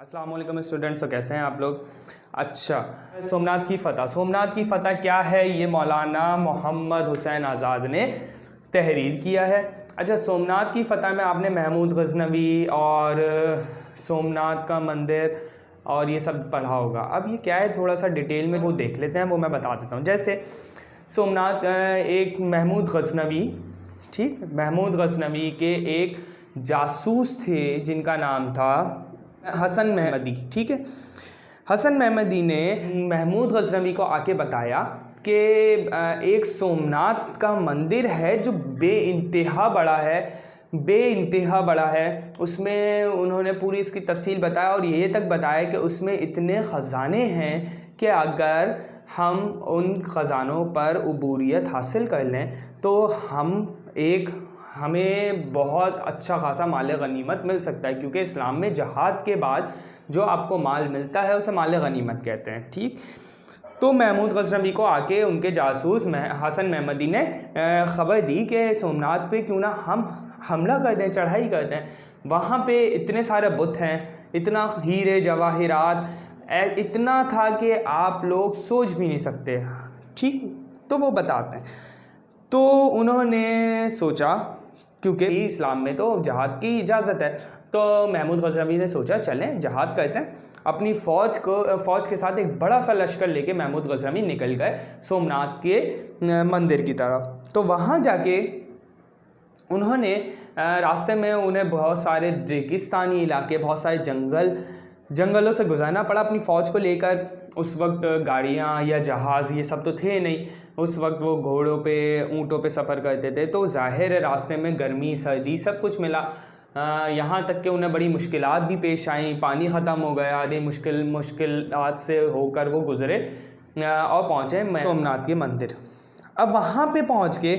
अस्सलाम वालेकुम स्टूडेंट्स। तो कैसे हैं आप लोग? अच्छा, सोमनाथ की फ़तह क्या है? ये मौलाना मोहम्मद हुसैन आज़ाद ने तहरीर किया है। अच्छा, सोमनाथ की फ़तह में आपने महमूद गज़नवी और सोमनाथ का मंदिर और ये सब पढ़ा होगा। अब ये क्या है, थोड़ा सा डिटेल में वो देख लेते हैं, वो मैं बता देता हूँ। जैसे सोमनाथ एक महमूद गज़नवी, ठीक, महमूद गज़नवी के एक जासूस थे जिनका नाम था हसन महमदी। ठीक है, हसन महमदी ने महमूद गज़नवी को आके बताया कि एक सोमनाथ का मंदिर है जो बेइंतहा बड़ा है। उसमें उन्होंने पूरी इसकी तफसील बताया और ये तक बताया कि उसमें इतने ख़जाने हैं कि अगर हम उन ख़जानों पर उबूरियत हासिल कर लें तो हमें बहुत अच्छा खासा माल गनीमत मिल सकता है, क्योंकि इस्लाम में जहाद के बाद जो आपको माल मिलता है उसे माल गनीमत कहते हैं। ठीक, तो महमूद गज़नवी को आके उनके जासूस हसन महमदी ने ख़बर दी कि सोमनाथ पे क्यों ना हम हमला कर दें, चढ़ाई कर दें। वहाँ पे इतने सारे बुत हैं, इतना हीरे जवाहिरात, इतना था कि आप लोग सोच भी नहीं सकते। ठीक, तो वो बताते हैं। तो उन्होंने सोचा, क्योंकि इस्लाम में तो जहाद की इजाज़त है, तो महमूद गज़नवी ने सोचा चलें जहाद करते हैं। अपनी फ़ौज के साथ एक बड़ा सा लश्कर लेके महमूद गज़नवी निकल गए सोमनाथ के मंदिर की तरफ। तो वहाँ जाके उन्होंने रास्ते में उन्हें बहुत सारे रेगिस्तानी इलाके, बहुत सारे जंगलों से गुजरना पड़ा अपनी फ़ौज को लेकर। उस वक्त गाड़ियाँ या जहाज़ ये सब तो थे नहीं। उस वक्त वो घोड़ों पे, ऊँटों पे सफ़र करते थे, तो ज़ाहिर है रास्ते में गर्मी सर्दी सब कुछ मिला। यहाँ तक कि उन्हें बड़ी मुश्किलात भी पेश आई, पानी ख़त्म हो गया। मुश्किलात से होकर वो गुज़रे और पहुँचे सोमनाथ के मंदिर। अब वहाँ पे पहुँच के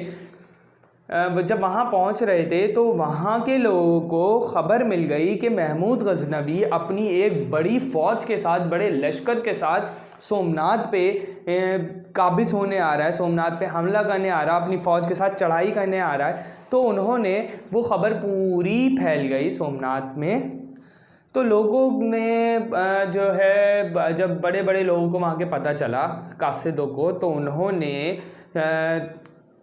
जब वहाँ पहुँच रहे थे तो वहाँ के लोगों को ख़बर मिल गई कि महमूद गज़नवी अपनी एक बड़ी फ़ौज के साथ, बड़े लश्कर के साथ सोमनाथ पे काबिज़ होने आ रहा है, सोमनाथ पे हमला करने आ रहा है, अपनी फ़ौज के साथ चढ़ाई करने आ रहा है। तो उन्होंने, वो ख़बर पूरी फैल गई सोमनाथ में। तो लोगों ने जो है, जब बड़े बड़े लोगों को वहाँ के पता चला, कासिदों को, तो उन्होंने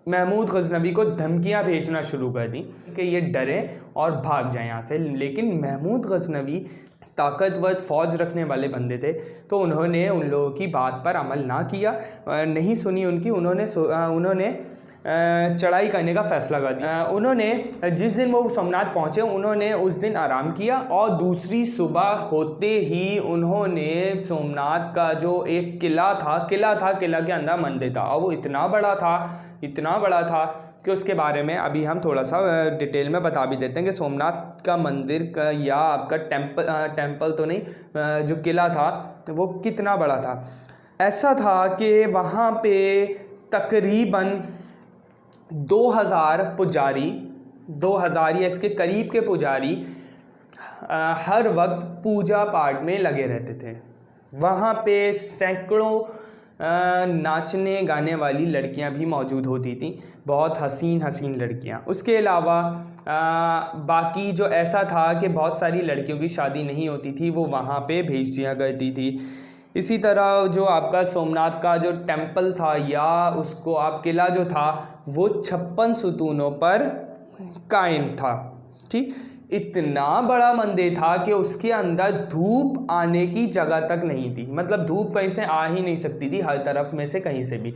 महमूद गज़नवी को धमकियां भेजना शुरू कर दी कि ये डरें और भाग जाएं यहाँ से। लेकिन महमूद गज़नवी ताकतवर फ़ौज रखने वाले बंदे थे, तो उन्होंने उन लोगों की बात पर अमल ना किया, नहीं सुनी उनकी। उन्होंने चढ़ाई करने का फ़ैसला कर दिया। उन्होंने जिस दिन वो सोमनाथ पहुँचे, उन्होंने उस दिन आराम किया और दूसरी सुबह होते ही उन्होंने सोमनाथ का जो एक किला के अंदर मंदिर था, और वो इतना बड़ा था कि उसके बारे में अभी हम थोड़ा सा डिटेल में बता भी देते हैं कि सोमनाथ का मंदिर का या आपका टेम्पल तो नहीं, जो किला था वो कितना बड़ा था। ऐसा था कि वहाँ पे तकरीबन 2000 पुजारी, 2000 या इसके करीब के पुजारी हर वक्त पूजा पाठ में लगे रहते थे। वहाँ पे सैकड़ों नाचने गाने वाली लड़कियाँ भी मौजूद होती थीं, बहुत हसीन लड़कियाँ। उसके अलावा बाकी जो ऐसा था कि बहुत सारी लड़कियों की शादी नहीं होती थी, वो वहाँ पे भेज दिया करती थी। इसी तरह जो आपका सोमनाथ का जो टेम्पल था या उसको आप किला जो था, वो 56 सुतूनों पर कायम था। ठीक, इतना बड़ा मंदिर था कि उसके अंदर धूप आने की जगह तक नहीं थी, मतलब धूप कहीं से आ ही नहीं सकती थी, हर तरफ में से कहीं से भी।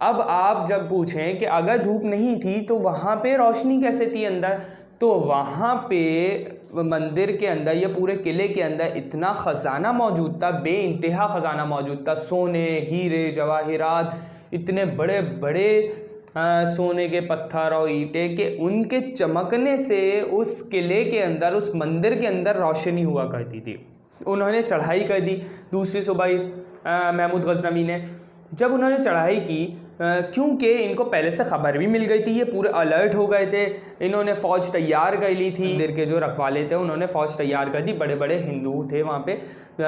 अब आप जब पूछें कि अगर धूप नहीं थी तो वहाँ पे रोशनी कैसे थी अंदर, तो वहाँ पे मंदिर के अंदर या पूरे किले के अंदर इतना ख़जाना मौजूद था, बेइंतहा ख़जाना मौजूद था। सोने, हीरे जवाहिरात, इतने बड़े बड़े सोने के पत्थर और ईंटें के उनके चमकने से उस किले के अंदर, उस मंदिर के अंदर रोशनी हुआ करती थी। उन्होंने चढ़ाई कर दी दूसरी सुबह महमूद गज़नवी ने। जब उन्होंने चढ़ाई की, क्योंकि इनको पहले से ख़बर भी मिल गई थी, ये पूरे अलर्ट हो गए थे, इन्होंने फ़ौज तैयार कर ली थी। मंदिर के जो रखवाले थे उन्होंने फ़ौज तैयार कर दी, बड़े बड़े हिंदू थे वहाँ पे,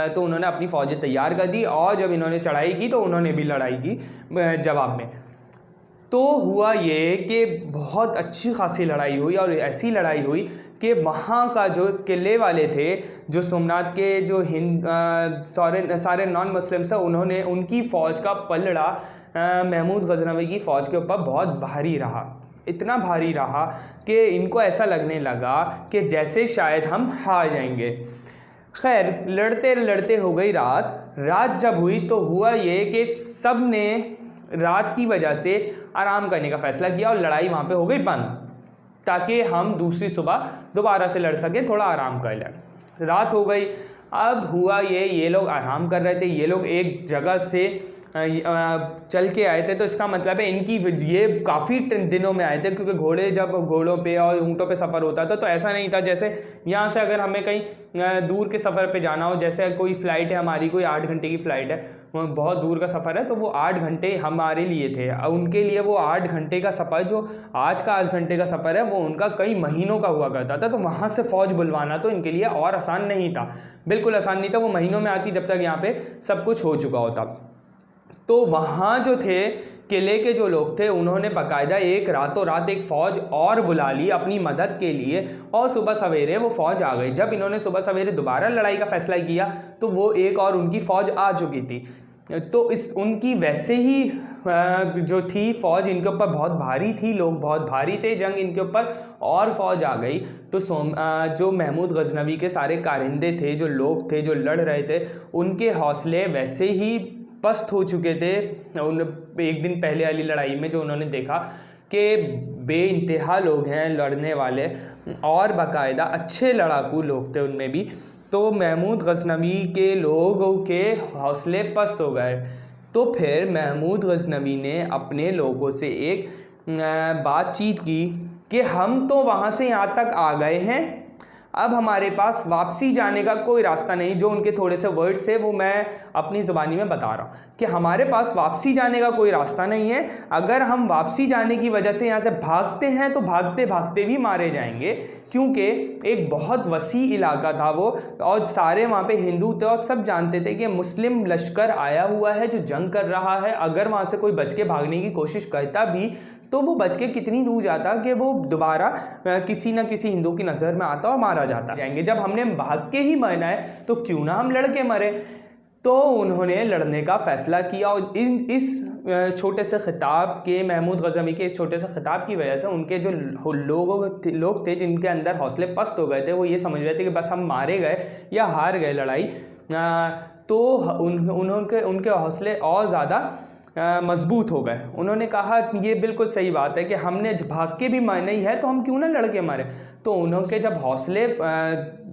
तो उन्होंने अपनी फ़ौजें तैयार कर दी और जब इन्होंने चढ़ाई की तो उन्होंने भी लड़ाई की जवाब में। तो हुआ ये कि बहुत अच्छी खासी लड़ाई हुई, और ऐसी लड़ाई हुई कि वहाँ का जो किले वाले थे, जो सोमनाथ के जो सारे नॉन मुस्लिम्स थे, उन्होंने उनकी फ़ौज का पलड़ा महमूद गजनवी की फ़ौज के ऊपर बहुत भारी रहा, इतना भारी रहा कि इनको ऐसा लगने लगा कि जैसे शायद हम हार जाएंगे। खैर लड़ते लड़ते हो गई रात जब हुई तो हुआ ये कि सब ने रात की वजह से आराम करने का फ़ैसला किया और लड़ाई वहाँ पे हो गई बंद, ताकि हम दूसरी सुबह दोबारा से लड़ सकें, थोड़ा आराम कर लें। रात हो गई। अब हुआ ये लोग आराम कर रहे थे, ये लोग एक जगह से चल के आए थे, तो इसका मतलब है इनकी ये काफ़ी दिनों में आए थे, क्योंकि जब घोड़ों पे और ऊँटों पे सफ़र होता था तो ऐसा नहीं था जैसे यहाँ से अगर हमें कहीं दूर के सफ़र पे जाना हो, जैसे कोई फ़्लाइट है हमारी, कोई 8 घंटे की फ़्लाइट है, बहुत दूर का सफ़र है, तो वो 8 घंटे हमारे लिए थे, उनके लिए वो 8 घंटे का सफ़र, जो आज का 8 घंटे का सफ़र है, वो उनका कई महीनों का हुआ करता था। तो वहाँ से फ़ौज बुलवाना तो इनके लिए और आसान नहीं था, बिल्कुल आसान नहीं था। वो महीनों में आती जब तक यहाँ पे सब कुछ हो चुका होता। तो वहाँ जो थे किले के जो लोग थे, उन्होंने बाकायदा एक रातों रात एक फ़ौज और बुला ली अपनी मदद के लिए, और सुबह सवेरे वो फ़ौज आ गई। जब इन्होंने सुबह सवेरे दोबारा लड़ाई का फ़ैसला किया तो वो एक और उनकी फ़ौज आ चुकी थी। तो उनकी वैसे ही जो थी फ़ौज इनके ऊपर बहुत भारी थी, लोग बहुत भारी थे, जंग इनके ऊपर, और फ़ौज आ गई। तो जो महमूद गजनवी के सारे कारिंदे थे, जो लोग थे जो लड़ रहे थे, उनके हौसले वैसे ही पस्त हो चुके थे। एक दिन पहले वाली लड़ाई में जो उन्होंने देखा कि बेइंतहा लोग हैं लड़ने वाले, और बाकायदा अच्छे लड़ाकू लोग थे उनमें भी, तो महमूद गजनवी के लोगों के हौसले पस्त हो गए। तो फिर महमूद गजनवी ने अपने लोगों से एक बातचीत की कि हम तो वहाँ से यहाँ तक आ गए हैं, अब हमारे पास वापसी जाने का कोई रास्ता नहीं। जो उनके थोड़े से वर्ड्स थे वो मैं अपनी ज़ुबानी में बता रहा हूँ कि हमारे पास वापसी जाने का कोई रास्ता नहीं है। अगर हम वापसी जाने की वजह से यहाँ से भागते हैं तो भागते भागते भी मारे जाएंगे, क्योंकि एक बहुत वसी इलाका था वो, और सारे वहाँ पे हिंदू थे, और सब जानते थे कि मुस्लिम लश्कर आया हुआ है जो जंग कर रहा है। अगर वहाँ से कोई बच के भागने की कोशिश करता भी तो वो बच के कितनी दूर जाता कि वो दोबारा किसी न किसी हिंदू की नज़र में आता और मारा जाता जाएंगे। जब हमने भाग के ही मरना है तो क्यों ना हम लड़ के मरे। तो उन्होंने लड़ने का फ़ैसला किया, और इस छोटे से ख़िताब के, महमूद गजनवी के इस छोटे से ख़िताब की वजह से उनके जो लोग थे जिनके अंदर हौसले पस्त हो गए थे, वो ये समझ रहे थे कि बस हम मारे गए या हार गए लड़ाई, तो उनके हौसले और ज़्यादा मजबूत हो गए। उन्होंने कहा ये बिल्कुल सही बात है कि हमने भाग के भी मरना ही है तो हम क्यों ना लड़ के मरे। तो उनके जब हौसले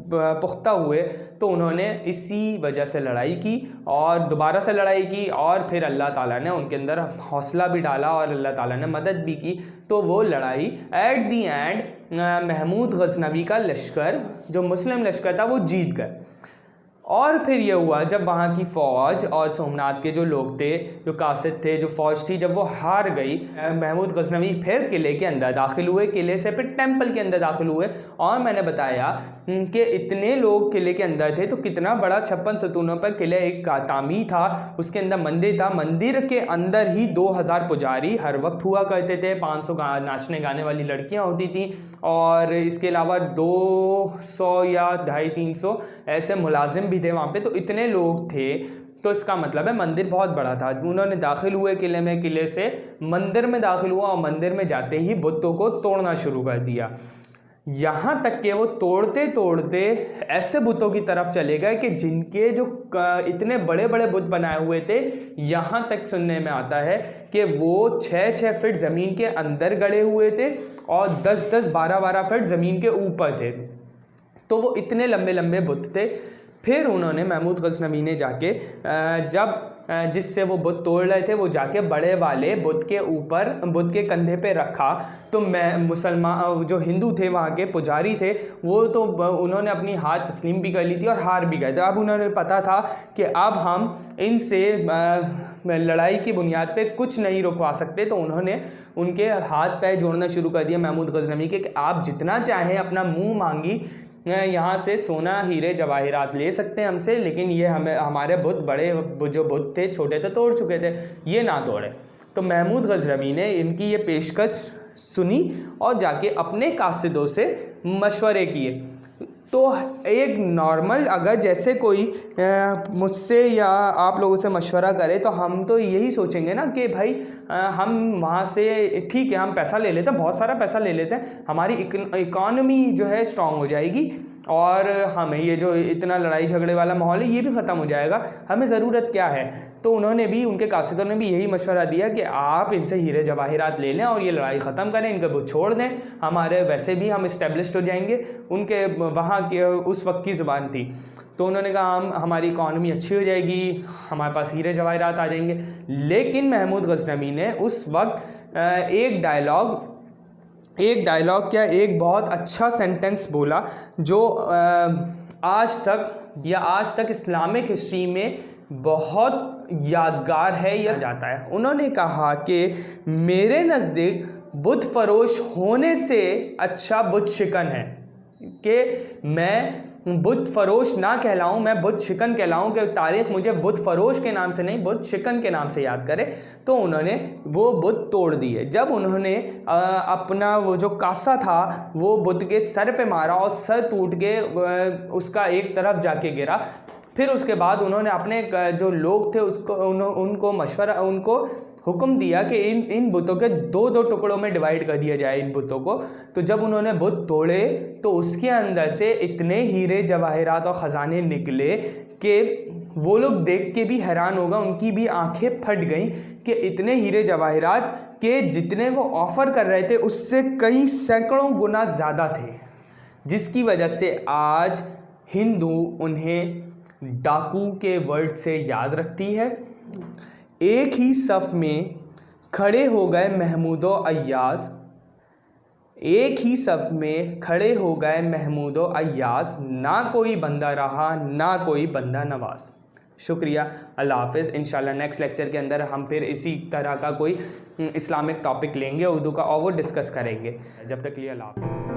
पुख्ता हुए तो उन्होंने इसी वजह से लड़ाई की, और दोबारा से लड़ाई की, और फिर अल्लाह ताला ने उनके अंदर हौसला भी डाला और अल्लाह ताला ने मदद भी की। तो वो लड़ाई at the end Mahmud Ghaznavi का लश्कर, जो मुस्लिम लश्कर था, वो जीत गए। और फिर ये हुआ जब वहाँ की फ़ौज और सोमनाथ के जो लोग थे, जो कासिद थे, जो फ़ौज थी, जब वो हार गई, महमूद गजनवी फिर किले के अंदर दाखिल हुए, किले से फिर टेंपल के अंदर दाखिल हुए। और मैंने बताया कि इतने लोग किले के अंदर थे, तो कितना बड़ा 56 सतूनों पर किले एक तामीर था, उसके अंदर मंदिर था, मंदिर के अंदर ही 2000 पुजारी हर वक्त हुआ करते थे, 500 नाचने गाने वाली लड़कियां होती थी, और इसके अलावा 200 या 250-300 ऐसे मुलाजिम भी थे वहाँ पे। तो इतने लोग थे, तो इसका मतलब है मंदिर बहुत बड़ा था। उन्होंने दाखिल हुए किले में, किले से मंदिर में दाखिल हुआ, और मंदिर में जाते ही बुतों को तोड़ना शुरू कर दिया। यहाँ तक कि वो तोड़ते तोड़ते ऐसे बुतों की तरफ चले गए कि जिनके जो इतने बड़े बड़े बुत बनाए हुए थे, यहाँ तक सुनने में आता है कि वो 6-6 फीट ज़मीन के अंदर गड़े हुए थे और 10-10, 12-12 फीट ज़मीन के ऊपर थे। तो वो इतने लंबे लंबे बुत थे। फिर उन्होंने, महमूद गजनवी ने जाके जब जिससे वो बुत तोड़ रहे थे, वो जाके बड़े वाले बुत के ऊपर, बुत के कंधे पे रखा। तो मुसलमान जो हिंदू थे, वहाँ के पुजारी थे, वो तो उन्होंने अपनी हार तस्लीम भी कर ली थी और हार भी गए थे। अब उन्होंने पता था कि अब हम इनसे लड़ाई की बुनियाद पे कुछ नहीं रुकवा सकते। तो उन्होंने उनके हाथ पैर जोड़ना शुरू कर दिया महमूद गजनवी के, कि आप जितना चाहें अपना मुँह मांगी यहाँ से सोना, हीरे, जवाहिरात ले सकते हैं हमसे, लेकिन ये हमारे बुत, बड़े जो बुत थे, छोटे थे, तोड़ चुके थे, ये ना तोड़े। तो महमूद गजनवी ने इनकी ये पेशकश सुनी और जाके अपने कासिदों से मशवरे किए। तो एक नॉर्मल अगर जैसे कोई मुझसे या आप लोगों से मशवरा करे तो हम तो यही सोचेंगे ना कि भाई हम वहाँ से ठीक है हम पैसा ले लेते हैं, बहुत सारा पैसा ले लेते हैं, हमारी इकॉनमी जो है स्ट्रांग हो जाएगी और हमें ये जो इतना लड़ाई झगड़े वाला माहौल है ये भी ख़त्म हो जाएगा, हमें ज़रूरत क्या है। तो उन्होंने भी, उनके कासिदों ने भी यही मशवरा दिया कि आप इनसे हीरे जवाहिरात ले लें और ये लड़ाई ख़त्म करें, इनके बुत छोड़ दें, हमारे वैसे भी हम इस्टेब्लिश्ड हो जाएंगे। उनके वहाँ के उस वक्त की ज़ुबान थी। तो उन्होंने कहा हमारी इकॉनमी अच्छी हो जाएगी, हमारे पास हीरे जवाहिरात आ जाएंगे। लेकिन महमूद गजनवी ने उस वक्त एक डायलॉग क्या, एक बहुत अच्छा सेंटेंस बोला जो आज तक इस्लामिक हिस्ट्री में बहुत यादगार है या जाता है। उन्होंने कहा कि मेरे नज़दीक बुत फरोश होने से अच्छा बुत शिकन है, कि मैं बुत फरोश ना कहलाऊँ, मैं बुत शिकन कहलाऊँ, कि तारीख़ मुझे बुत फरोश के नाम से नहीं बुत शिकन के नाम से याद करे। तो उन्होंने वो बुत तोड़ दिए। जब उन्होंने अपना वो जो कासा था वो बुत के सर पे मारा और सर टूट के उसका एक तरफ जाके गिरा। फिर उसके बाद उन्होंने अपने जो लोग थे उनको हुक्म दिया कि इन बुतों के दो टुकड़ों में डिवाइड कर दिया जाए इन बुतों को। तो जब उन्होंने बुत तोड़े तो उसके अंदर से इतने हीरे जवाहिरात और ख़जाने निकले कि वो लोग देख के भी हैरान होगा, उनकी भी आंखें फट गईं कि इतने हीरे जवाहिरात के जितने वो ऑफ़र कर रहे थे उससे कई सैकड़ों गुना ज़्यादा थे, जिसकी वजह से आज हिंदू उन्हें डाकू के वर्ड से याद रखती है। एक ही सफ़ में खड़े हो गए महमूदो अय्याज़, एक ही सफ़ में खड़े हो गए महमूदो अय्याज़, ना कोई बंदा रहा ना कोई बंदा नवाज़। शुक्रिया, अल्लाह हाफ़िज़। इंशाल्लाह नेक्स्ट लेक्चर के अंदर हम फिर इसी तरह का कोई इस्लामिक टॉपिक लेंगे उर्दू का और वो डिस्कस करेंगे। जब तक के लिए अल्लाह हाफ़िज़।